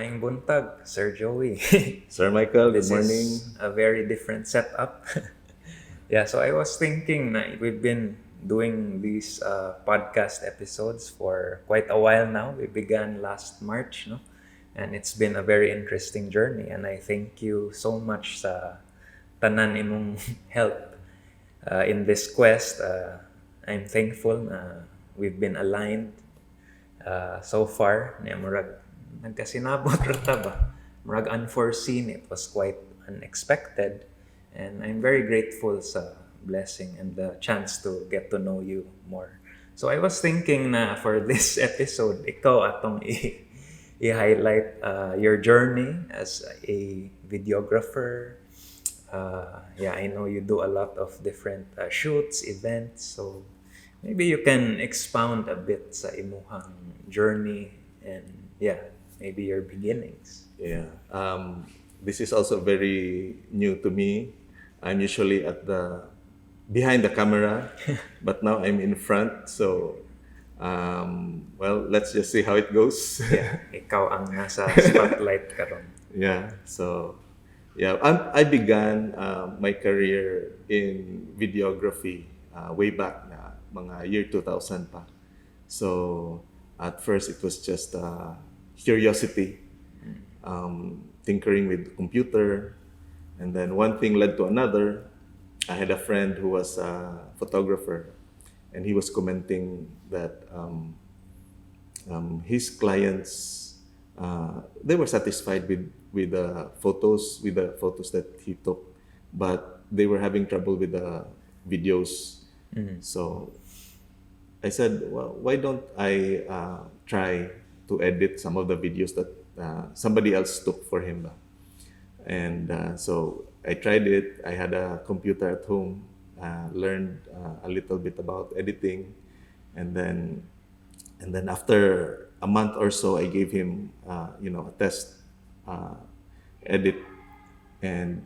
Maayong buntag, Sir Joey. Sir Michael, good This morning. is a very different setup. Yeah, so I was thinking na we've been doing these podcast episodes for quite a while now. We began last March, no? And it's been a very interesting journey. And I thank you so much sa tanan imong help in this quest. I'm thankful na we've been aligned so far. Niya murag nagkasinabot ra ta ba? Murag unforeseen. It was quite unexpected. And I'm very grateful sa blessing and the chance to get to know you more. So I was thinking na for this episode, ikaw atong i-highlight your journey as a videographer. Yeah, I know you do a lot of different shoots, events. So maybe you can expound a bit sa imuhang journey and yeah, maybe your beginnings. Yeah. This is also very new to me. I'm usually at the behind the camera, but now I'm in front. So, well, let's just see how it goes. Yeah, ikaw ang nasa spotlight karon. Yeah. So, yeah, I began my career in videography way back na mga year 2000 pa. So, at first it was just curiosity, tinkering with computer, and then one thing led to another. I had a friend who was a photographer, and he was commenting that his clients they were satisfied with the photos that he took, but they were having trouble with the videos. So I said, well, why don't I try to edit some of the videos that somebody else took for him ba? And so I tried it. I had a computer at home, learned a little bit about editing, and then after a month or so, I gave him a test edit. And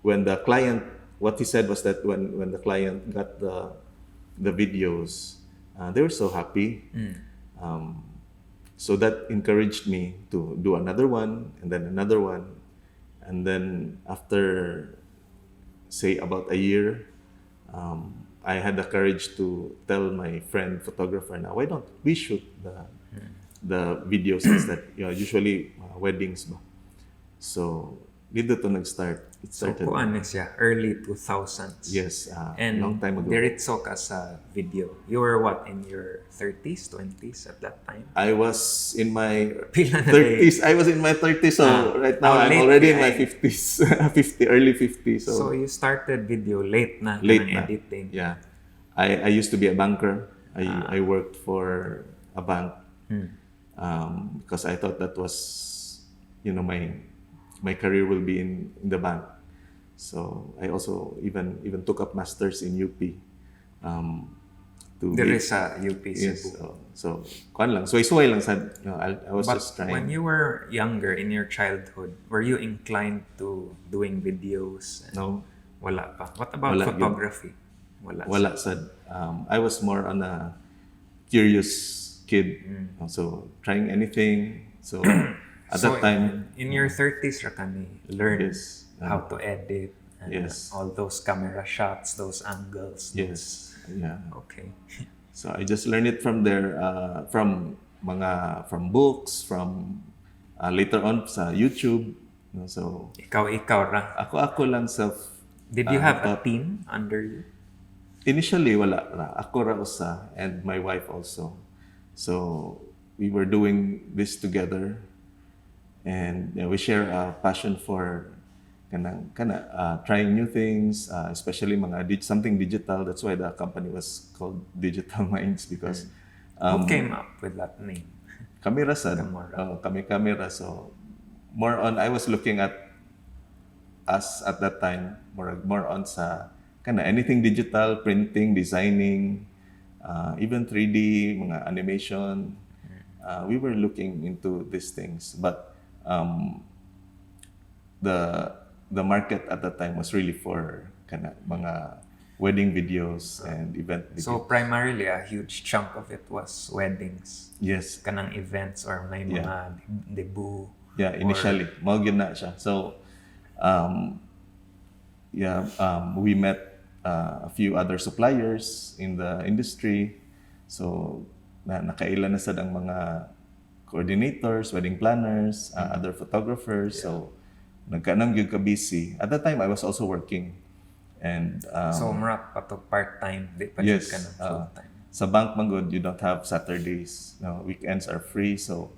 when the client, what he said was that when the client got the videos, they were so happy. So that encouraged me to do another one, and then another one. And then after, say, about a year, I had the courage to tell my friend photographer, now why don't we shoot the videos instead? Usually weddings ba. So dito to nag-start. It So started. kuan na siya, early 2000s. Yes, And long time ago. diretso ka sa video. You were what, in your 30s, 20s at that time? I was in my Pila na 30s. I was in my 30s, so right now I'm late already in ka my eh. 50s, early 50s. So you started video late na Late kanang na. editing. Yeah. I used to be a banker. I worked for a bank because I thought that was, my career will be in the bank. So I also even took up masters in UP. There is a UP Yes. Cebu. So kuan lang. So isuway lang sad. I was But just trying. when you were younger, in your childhood, were you inclined to doing videos? No. Wala pa. What about Wala yun. photography? Wala. Wala sad. I was more on a curious kid. So trying anything. So at So that time, in your 30s, ra ka ni learn Yes. how to edit and Yes. all those camera shots, those angles. yes. Yeah. Okay. So I just learned it from there, from books, from later on sa YouTube. So Ikaw ra. ako lang self. Did you have a taught. team under you? Initially wala ra. Ako ra usa and my wife also. So we were doing this together, and we share a passion for trying new things, especially something digital. That's why the company was called Digital Minds, because Who came up with that name? kami ra sad. Kamara. Kami ra. So more on, I was looking at us at that time more on sa anything digital, printing, designing, even 3D, mga animation. We were looking into these things, but the market at that time was really for mga wedding videos and event videos. So primarily, a huge chunk of it was weddings. Yes. Kanang events or may mga debut Yeah, initially. Mao gyud na siya. So, um, yeah, we met a few other suppliers in the industry. So, nakailan na sad ang mga coordinators, wedding planners, other photographers. So, nagkanam gyud ka busy. At that time, I was also working. And So, mura pa to part-time, di pa jud yes, ka ng full-time. sa bank man good, you don't have Saturdays. No, weekends are free. So,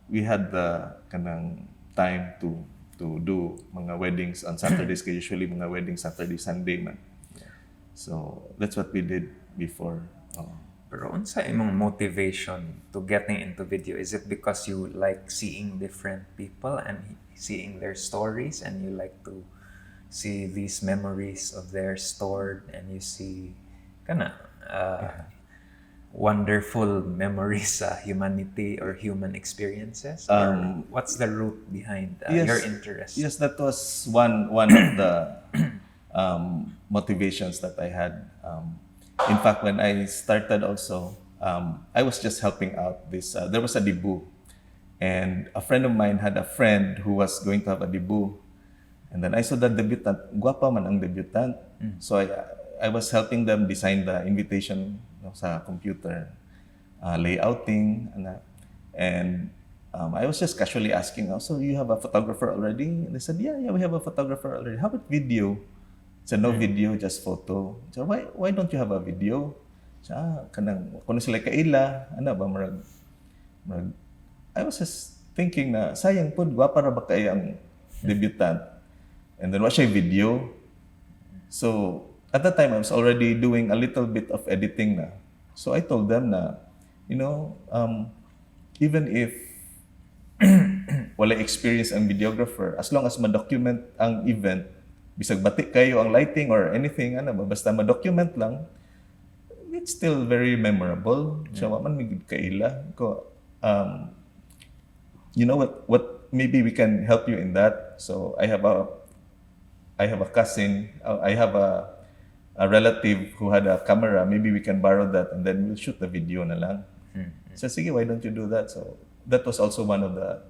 we had the kanang time to do mga weddings on Saturdays. Kaya usually mga weddings Saturday, Sunday man. So, that's what we did before. Pero unsa imong motivation to getting into video? Is it because you like seeing different people and seeing their stories, and you like to see these memories of theirs stored, and you see kana wonderful memories sa humanity or human experiences? Or what's the root behind your interest? Yes, that was one of the motivations that I had. In fact, when I started also, I was just helping out this. There was a debut, and a friend of mine had a friend who was going to have a debut. And then I saw the debutant, guwapa man ang debutant. So I was helping them design the invitation sa computer, layouting, and I was just casually asking, so you have a photographer already? And they said, yeah, we have a photographer already. How about video? So no video, just photo. So why don't you have a video? So kanang kuno sila kaila, ano ba marag I was just thinking na sayang pud guwapa ra ba kay ang debutant. And then watch a video. So at that time I was already doing a little bit of editing na. So I told them na, even if wala experience ang videographer, as long as ma-document ang event, bisag batik kayo ang lighting or anything, basta ma-document lang, it's still very memorable. So man migid kaila ko, you know what maybe we can help you in that. So I have a cousin, I have a relative who had a camera. Maybe we can borrow that and then we'll shoot the video na lang. So sige, why don't you do that? So that was also one of the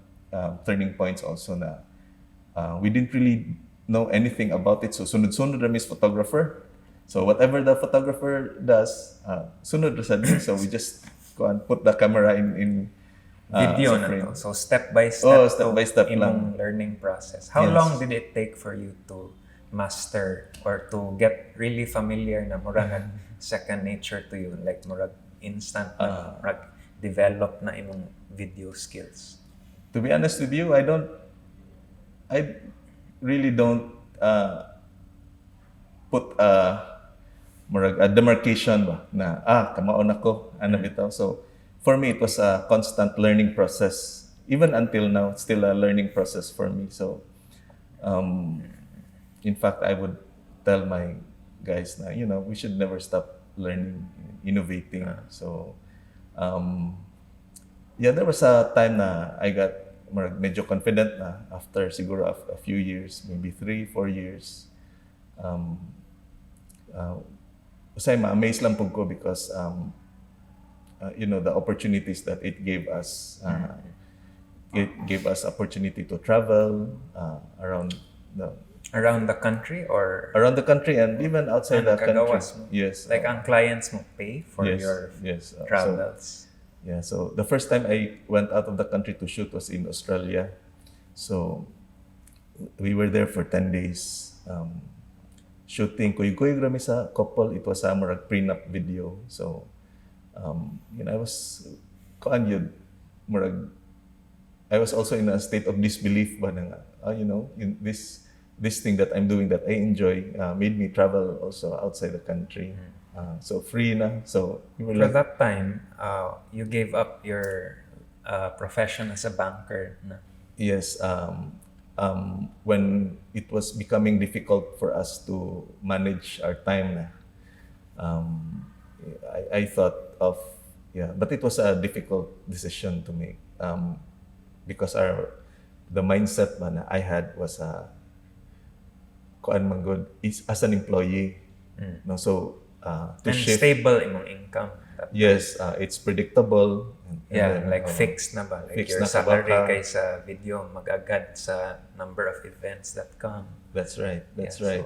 turning points also na we didn't really know anything about it. So sunod-sunod na Miss photographer. So whatever the photographer does, sunod na sa din. So we just go and put the camera in Video sa na frame. to. So step by step, step by step imong learning process. How Yes. long did it take for you to master or to get really familiar na murag nag second nature to you, like murag instant na murag develop na imong video skills? To be honest with you, I really don't put a demarcation ba na kamaon ako bitaw. So for me it was a constant learning process. Even until now, it's still a learning process for me. So in fact I would tell my guys na we should never stop learning, innovating. So there was a time na I got medyo confident na after siguro a few years, maybe 3-4 years. Usay ma-amaze lang po ko because the opportunities that it gave us. It gave us opportunity to travel around the country or the country and even outside the country. nakagawas mo? Yes. Like ang clients mo pay for Yes, your yes. travels. So the first time I went out of the country to shoot was in Australia. So we were there for 10 days. Shooting kuyog-kuyog rami sa couple. It was a murag prenup video. So I was I was also in a state of disbelief ba na in this thing that I'm doing that I enjoy made me travel also outside the country. So free na. So we were For that time, you gave up your profession as a banker na. Yes, when it was becoming difficult for us to manage our time na, I thought of, but it was a difficult decision to make because the mindset ba na I had was is as an employee. No, so to And shift. stable imong income. Yes, it's predictable. And Yeah, then, like fixed na ba? Like fixed your na salary kabaka. kay sa video mag-agad sa number of events that come. That's right. Yeah, That's right.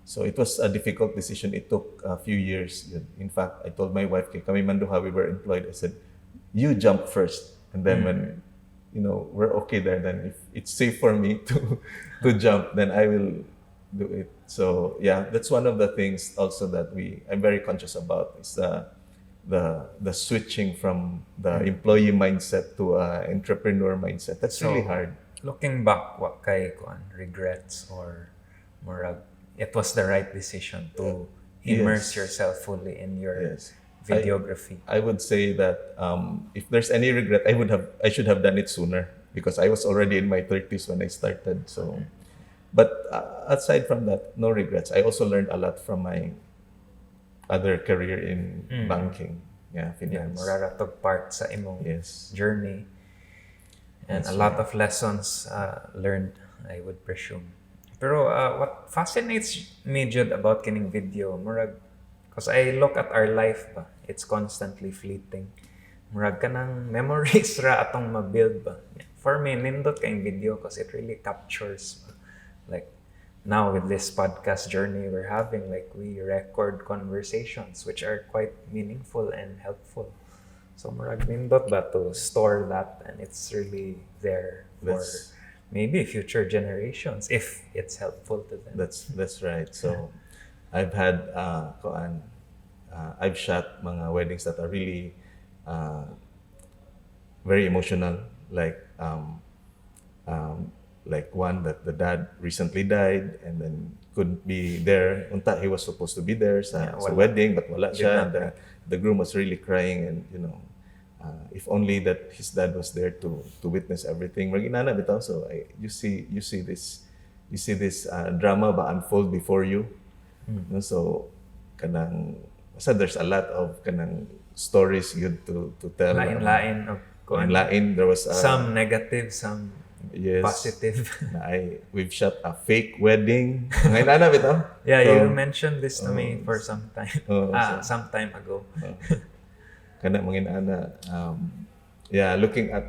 So it was a difficult decision. It took a few years. Yun. In fact, I told my wife, kay kami manduha, we were employed. I said, you jump first. And then when, we're okay there, then if it's safe for me to jump, then I will do it. So yeah, that's one of the things also that I'm very conscious about is the switching from the employee mindset to entrepreneur mindset. That's really So, hard. looking back, what kay kuan regrets or murag it was the right decision to immerse Yes. yourself fully in your Yes. videography. I would say that if there's any regret, I should have done it sooner because I was already in my 30s when I started. So, but aside from that, no regrets. I also learned a lot from my other career in banking. Yeah, Yeah, finance. muraratog part sa imong Yes. journey and That's a lot right. of lessons learned, I would presume. Pero what fascinates me, Jude, about kining video, murag, because I look at our life ba, it's constantly fleeting. Murag ka ng memories ra atong ma-build ba. For me, nindot kayong video because it really captures ba. Like, now with this podcast journey we're having, like we record conversations which are quite meaningful and helpful. So murag nindot ba to store that and it's really there for That's maybe future generations if it's helpful to them. that's right. So, I've had I've shot mga weddings that are really uh, very emotional, like one that the dad recently died and then couldn't be there. Unta, he was supposed to be there sa wala. wedding but wala Did siya. not And make the groom was really crying and if only that his dad was there to witness everything. Maginana bitaw. So you see this drama ba unfold before you. No? So kanang there's a lot of kanang stories good to tell. Lain-lain of kuan. Lain, there was Some negative, some yes, positive. we've shot a fake wedding. Ngayon na bitaw. Yeah, So, you mentioned this to me for some time. so- Some time ago. kana manginana yeah, looking at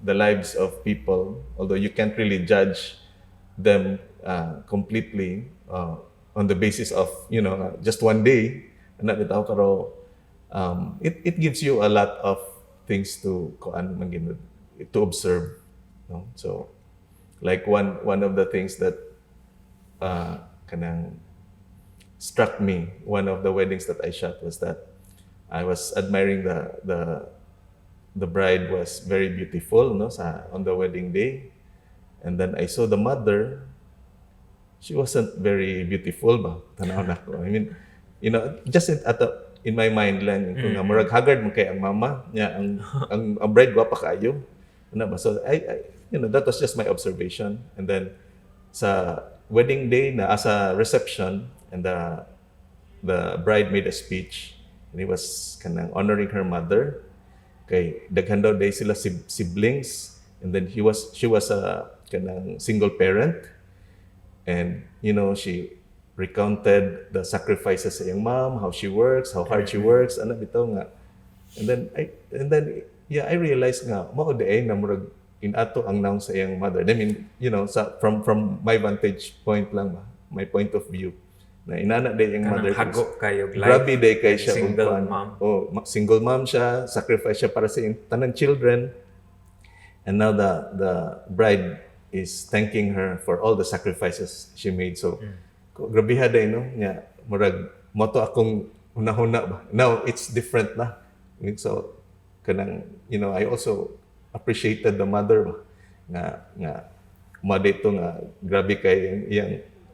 the lives of people, although you can't really judge them completely on the basis of just one day ana bitaw pero it gives you a lot of things to to observe, no? So like one of the things that kanang struck me, one of the weddings that I shot was that I was admiring the bride was very beautiful, no, on the wedding day. And then I saw the mother. She wasn't very beautiful ba? Tanaw na ko. I mean, just in my mind lang kung nga murag haggard mo kay ang mama niya, ang bride gwapa kaayo. Ano ba? So that was just my observation. And then sa wedding day na asa reception and the bride made a speech and he was kanang honoring her mother kay daghan daw day sila siblings and then she was a kanang single parent and she recounted the sacrifices sa iyang mom, how she works, how hard she works, ano bitaw nga. And then yeah, I realized nga mao day na murag inato ang naong sa iyang mother. I mean, from my vantage point lang ba, my point of view na inana day yung mother. Hago kayo life. Grabe day kay siya Single mom. Single mom siya, sacrifice siya para sa iyang tanang children. And now the bride is thanking her for all the sacrifices she made. So grabe day no nya murag moto akong hunahuna ba. Now it's different na. I mean, so kanang I also appreciated the mother ba nga madito nga grabe kay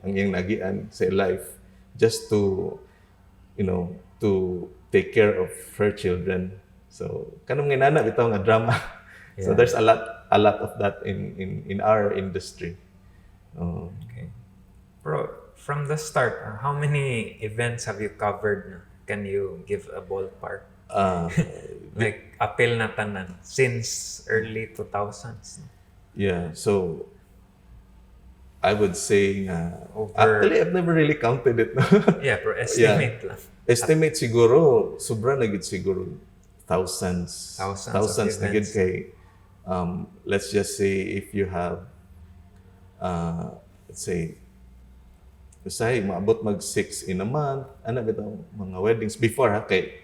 ang iyang nagian sa life just to to take care of her children. So kanang nginana bitaw nga drama. So Yeah. there's a lot of that in our industry. Okay. Bro, from the start, how many events have you covered na? Can you give a ballpark? Like, apil na tanan since early 2000s. Yeah, so I would say actually I've never really counted it. Yeah, pero Yeah. estimate lang. Estimate siguro, sobra na gid siguro thousands. Thousands of Thousands na gid events. kay let's just say if you have let's say maabot mag 6 in a month, ano bitaw mga weddings before ha kay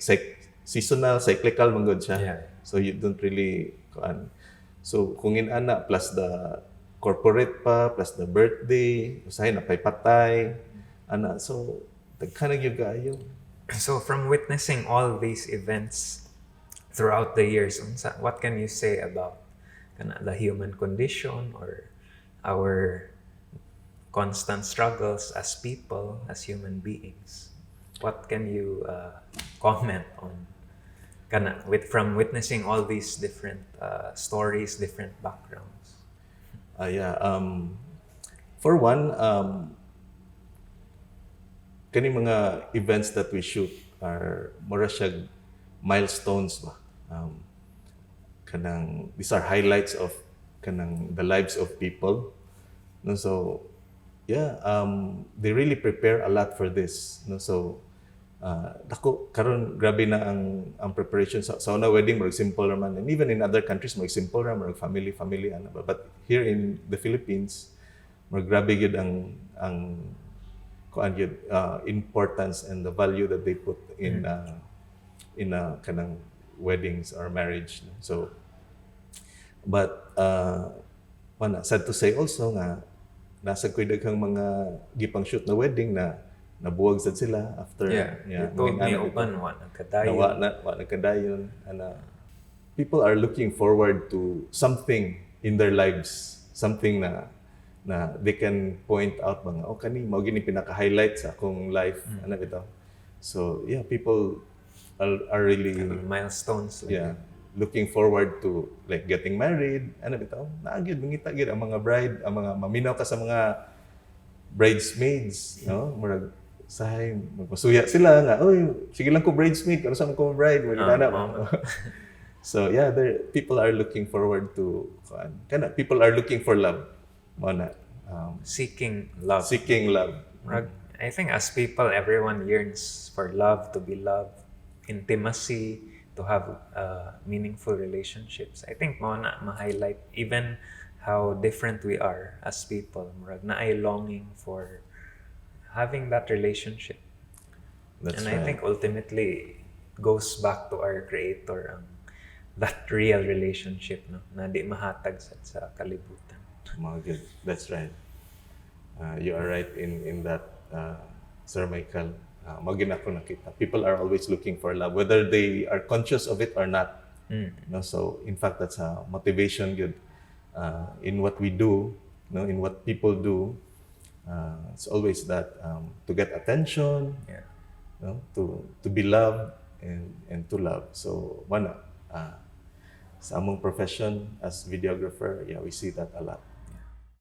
seasonal, cyclical man gud siya. Yeah. So you don't really kuan. So kung ana plus the corporate pa plus the birthday, usahay na pay patay ana so daghan na gyud kaayo. So from witnessing all these events throughout the years, what can you say about the human condition or our constant struggles as people, as human beings? What can you comment on from witnessing all these different stories, different backgrounds? Yeah, for one, kani mga events that we shoot are mura siya milestones ba. These are highlights of the lives of people. No, so yeah, they really prepare a lot for this. No, so dako karon grabe na ang preparation sa una wedding more simple naman, and even in other countries more simple ra more family ana ba, but here in the Philippines more grabe gid ang kuan yun, importance and the value that they put in kanang weddings or marriage. No? So, but sad to say also nga nasa ko'y daghang mga gipang shoot na wedding na nabuwag sad sila after. You told me uban wa nagkadayon. Wa nagkadayon. People are looking forward to something in their lives, something na they can point out mga kani mao gini pinaka-highlight sa akong life ano bitaw. So yeah, people are really milestones looking forward to like getting married ano bitaw. Naagid mangita gid ang mga bride, ang mga maminaw ka sa mga bridesmaids, no? Murag sahay magpasuya sila nga oy sige lang ko bridesmaid kano sa ko bride mo gina na. So yeah, people are looking forward to people are looking for love. Seeking love. I think as people, everyone yearns for love, to be loved, intimacy, to have meaningful relationships. I think ma-highlight even how different we are as people. Murag na ay longing for having that relationship. That's and right. I think ultimately goes back to our Creator, that real relationship na di mahatag sa kalibutan. Good. That's right. You are right in that, Sir Michael. Magina ko nakita. People are always looking for love, whether they are conscious of it or not. No, so in fact, that's a motivation good in what we do, in what people do. It's always that to get attention, to be loved and to love. So, sa among profession as videographer, we see that a lot.